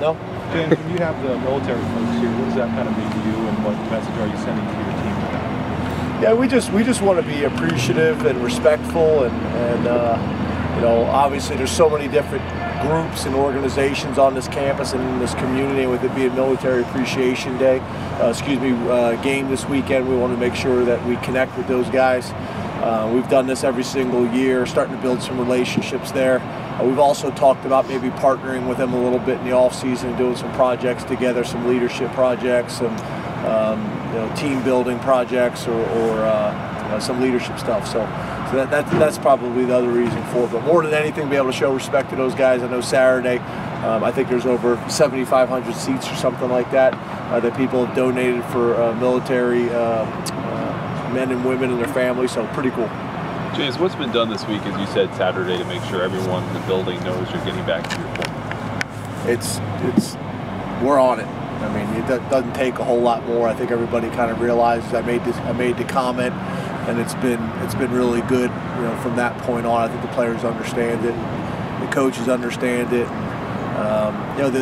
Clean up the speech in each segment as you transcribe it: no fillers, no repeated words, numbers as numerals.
No. James, when you have the military folks here, what does that kind of mean to you, and what message are you sending to your team? Yeah, we just want to be appreciative and respectful, and you know, obviously there's so many different groups and organizations on this campus and in this community, with it being Military Appreciation Day, game this weekend. We want to make sure that we connect with those guys. We've done this every single year, starting to build some relationships there. We've also talked about maybe partnering with them a little bit in the off season, doing some projects together, some leadership projects, some team building projects, or some leadership stuff. So that's probably the other reason for it. But more than anything, be able to show respect to those guys. I know Saturday, I think there's over 7,500 seats or something like that that people have donated for military men and women and their families. So pretty cool. James, what's been done this week, as you said, Saturday, to make sure everyone in the building knows you're getting back to your point? We're on it. I mean, it doesn't take a whole lot more. I think everybody kind of realizes I made the comment, and it's been really good. You know, from that point on, I think the players understand it, the coaches understand it.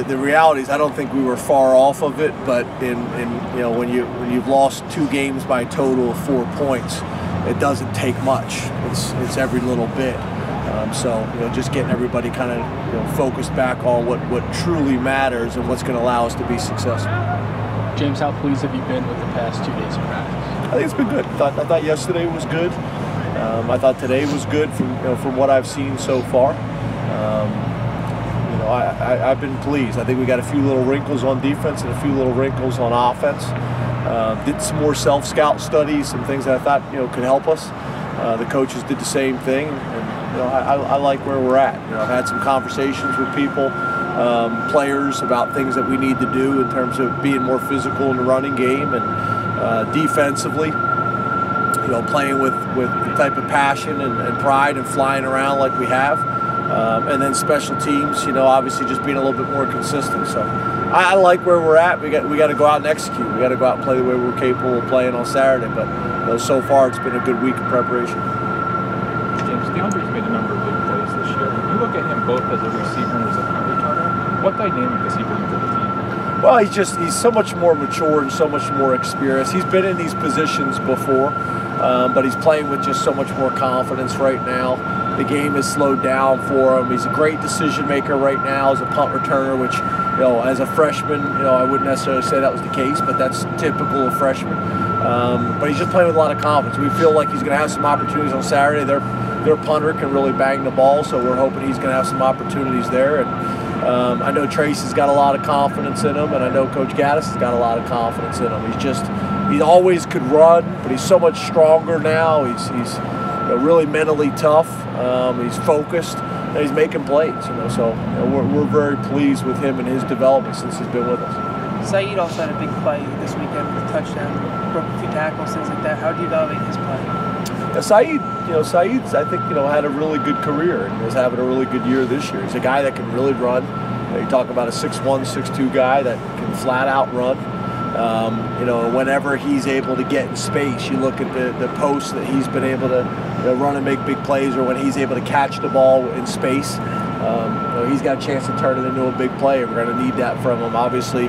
The reality is, I don't think we were far off of it, but when you've lost 2 games by a total of 4 points, it doesn't take much. It's every little bit. Just getting everybody kind of focused back on what truly matters and what's going to allow us to be successful. James, how pleased have you been with the past 2 days of practice? I think it's been good. I thought yesterday was good. I thought today was good from what I've seen so far. I've been pleased. I think we got a few little wrinkles on defense and a few little wrinkles on offense. Did some more self-scout studies, some things that I thought could help us. The coaches did the same thing, and I like where we're at. I've had some conversations with people, players, about things that we need to do in terms of being more physical in the running game and defensively. Playing with the type of passion and pride and flying around like we have, and then special teams. Obviously just being a little bit more consistent. So I like where we're at. We got to go out and execute. We got to go out and play the way we're capable of playing on Saturday. But so far it's been a good week of preparation. James, DeAndre's made a number of big plays this year. When you look at him both as a receiver and as a punt returner, what dynamic does he bring to the team? Well, he's so much more mature and so much more experienced. He's been in these positions before, but he's playing with just so much more confidence right now. The game has slowed down for him. He's a great decision maker right now as a punt returner, which, as a freshman, I wouldn't necessarily say that was the case, but that's typical of freshmen. But he's just playing with a lot of confidence. We feel like he's going to have some opportunities on Saturday. Their punter can really bang the ball, so we're hoping he's going to have some opportunities there. And I know Tracy's got a lot of confidence in him, and I know Coach Gaddis has got a lot of confidence in him. He always could run, but he's so much stronger now. He's really mentally tough. He's focused, and he's making plays. So we're very pleased with him and his development since he's been with us. Saeed also had a big play this weekend with a touchdown, broke a few tackles, things like that. How do you evaluate his play? Yeah, Saeed's I think had a really good career and is having a really good year this year. He's a guy that can really run. You talk about a 6'1", 6'2" guy that can flat out run. Whenever he's able to get in space, you look at the posts that he's been able to run and make big plays, or when he's able to catch the ball in space, he's got a chance to turn it into a big play, and we're going to need that from him. Obviously,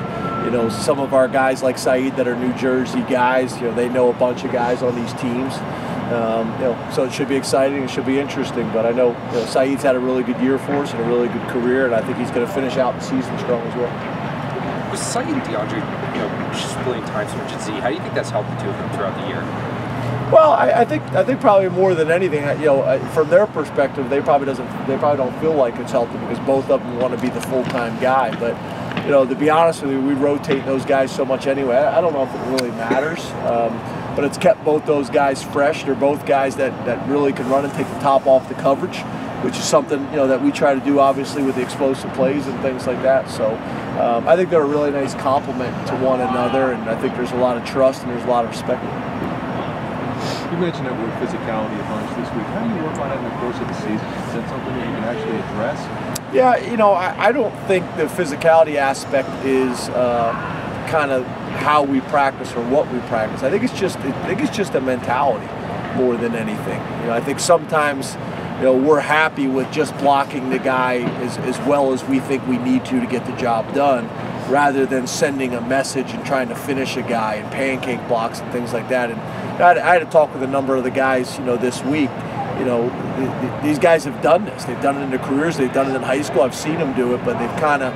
some of our guys like Saeed that are New Jersey guys, they know a bunch of guys on these teams. So it should be exciting, it should be interesting, but I know Saeed's had a really good year for us and a really good career, and I think he's going to finish out the season strong as well. With Saeed and DeAndre, splitting time so much at Z, how do you think that's helped the two of them throughout the year? Well, I think probably more than anything, from their perspective, they probably don't feel like it's helped them because both of them want to be the full-time guy. But to be honest with you, we rotate those guys so much anyway. I don't know if it really matters, but it's kept both those guys fresh. They're both guys that really can run and take the top off the coverage, which is something that we try to do obviously with the explosive plays and things like that. So I think they're a really nice complement to one another, and I think there's a lot of trust and there's a lot of respect. You mentioned that word physicality a bunch this week. How do you work on it in the course of the season? Is that something that you can actually address? Yeah, I don't think the physicality aspect is kind of how we practice or what we practice. I think it's just a mentality more than anything. I think sometimes we're happy with just blocking the guy as well as we think we need to get the job done, rather than sending a message and trying to finish a guy and pancake blocks and things like that. And I had to talk with a number of the guys, this week. These guys have done this. They've done it in their careers. They've done it in high school. I've seen them do it, but they've kind of,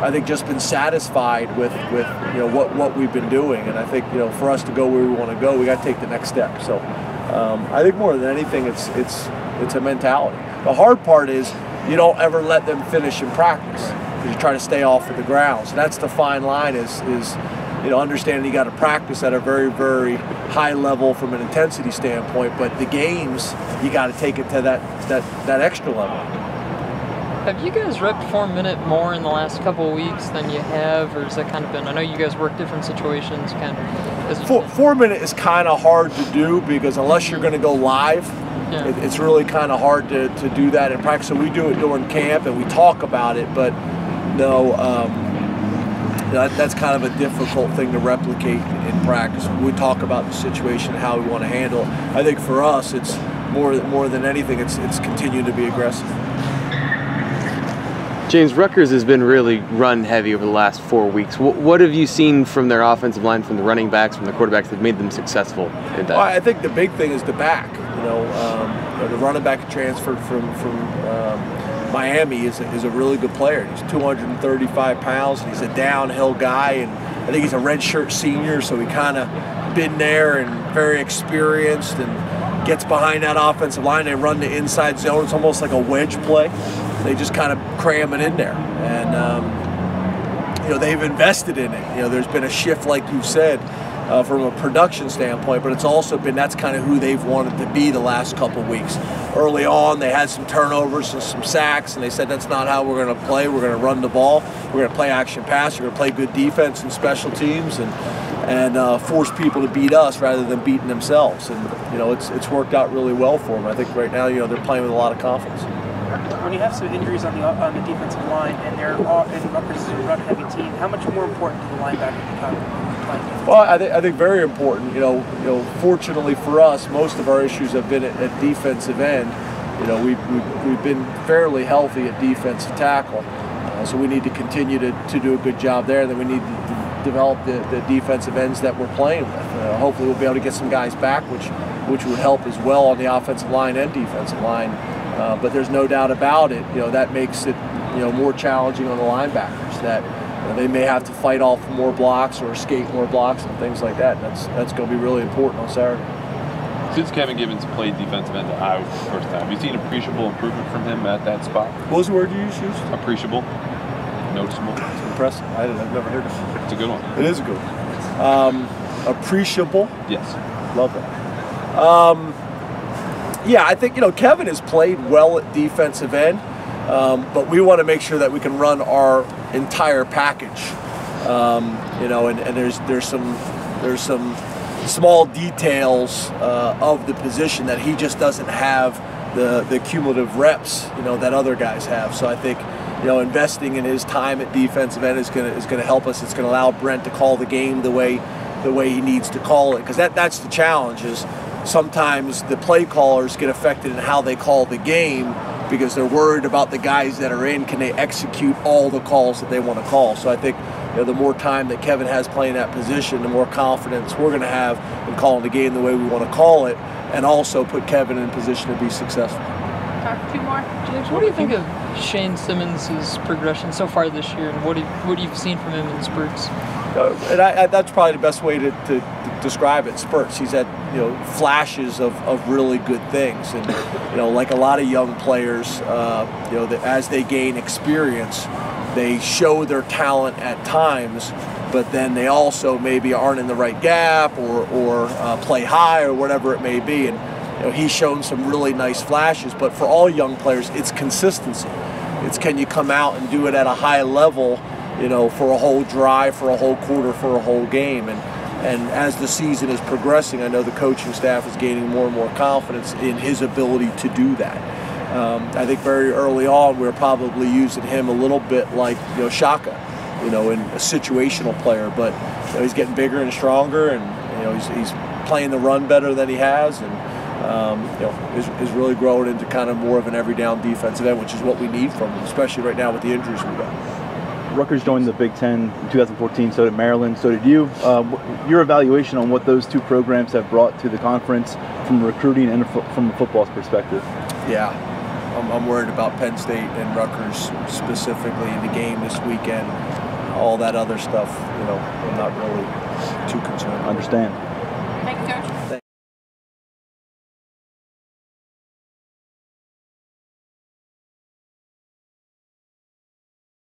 I think just been satisfied with what we've been doing. And I think for us to go where we want to go, we got to take the next step. So I think more than anything, it's a mentality. The hard part is you don't ever let them finish in practice, because you try to stay off of the ground. So that's the fine line. Is understanding you got to practice at a very, very high level from an intensity standpoint, but the games, you got to take it to that extra level. Have you guys repped 4 minute more in the last couple of weeks than you have, or has that kind of been, I know you guys work different situations, kind of. 4 minute is kind of hard to do, because unless you're going to go live, it's really kind of hard to do that in practice. So we do it during camp and we talk about it, but no, that's kind of a difficult thing to replicate in practice. We talk about the situation and how we want to handle it. I think for us, it's more than anything, it's continuing to be aggressive. James, Rutgers has been really run heavy over the last 4 weeks. What have you seen from their offensive line, from the running backs, from the quarterbacks that made them successful in that? Well, I think the big thing is the back. The running back transferred from Miami is a really good player. He's 235 pounds, and he's a downhill guy, and I think he's a redshirt senior, so he kind of been there and very experienced, and gets behind that offensive line. They run the inside zone. It's almost like a wedge play. They just kind of cram it in there, and they've invested in it. There's been a shift, like you said, from a production standpoint, but it's also been, that's kind of who they've wanted to be the last couple of weeks. Early on, they had some turnovers and some sacks, and they said that's not how we're going to play. We're going to run the ball. We're going to play action pass. We're going to play good defense and special teams, and force people to beat us rather than beating themselves. And it's worked out really well for them. I think right now, they're playing with a lot of confidence. When you have some injuries on the defensive line, and Rutgers is a run-heavy team, how much more important do the linebacker become playing defense? Well, I think very important. Fortunately for us, most of our issues have been at defensive end. We've been fairly healthy at defensive tackle, so we need to continue to do a good job there. Then we need to develop the defensive ends that we're playing with. Hopefully, we'll be able to get some guys back, which would help as well on the offensive line and defensive line. But there's no doubt about it, that makes it, more challenging on the linebackers, that they may have to fight off more blocks or escape more blocks and things like that. That's going to be really important on Saturday. Since Kevin Gibbons played defensive end at Iowa for the first time, have you seen appreciable improvement from him at that spot? What was the word you used? Appreciable. Noticeable. It's impressive. I've never heard of it. It's a good one. It is a good one. Appreciable. Yes. Love that. Yeah, I think, Kevin has played well at defensive end, but we want to make sure that we can run our entire package. And there's some small details of the position that he just doesn't have the cumulative reps, that other guys have. So I think, investing in his time at defensive end is going to help us. It's going to allow Brent to call the game the way he needs to call it, because that's the challenge. Is sometimes the play callers get affected in how they call the game because they're worried about the guys that are in. Can they execute all the calls that they want to call? So I think the more time that Kevin has playing that position, the more confidence we're going to have in calling the game the way we want to call it, and also put Kevin in position to be successful. Two more. James, what do you think of Shane Simmons' progression so far this year, and what have you seen from him in spurts? And that's probably the best way to describe it. Spurts. He's had flashes of really good things, and like a lot of young players, that as they gain experience, they show their talent at times, but then they also maybe aren't in the right gap or play high or whatever it may be. And he's shown some really nice flashes, but for all young players, it's consistency. It's can you come out and do it at a high level, for a whole drive, for a whole quarter, for a whole game. And as the season is progressing, I know the coaching staff is gaining more and more confidence in his ability to do that. I think very early on, we were probably using him a little bit like Shaka, in a situational player. But he's getting bigger and stronger, and he's playing the run better than he has, and is really growing into kind of more of an every down defensive end, which is what we need from them, especially right now with the injuries we got. Rutgers joined the Big Ten in 2014, so did Maryland, so did you. Your evaluation on what those two programs have brought to the conference from recruiting and from a football perspective? Yeah, I'm worried about Penn State and Rutgers specifically in the game this weekend. All that other stuff, I'm not really too concerned. Understand. Thank you, Coach.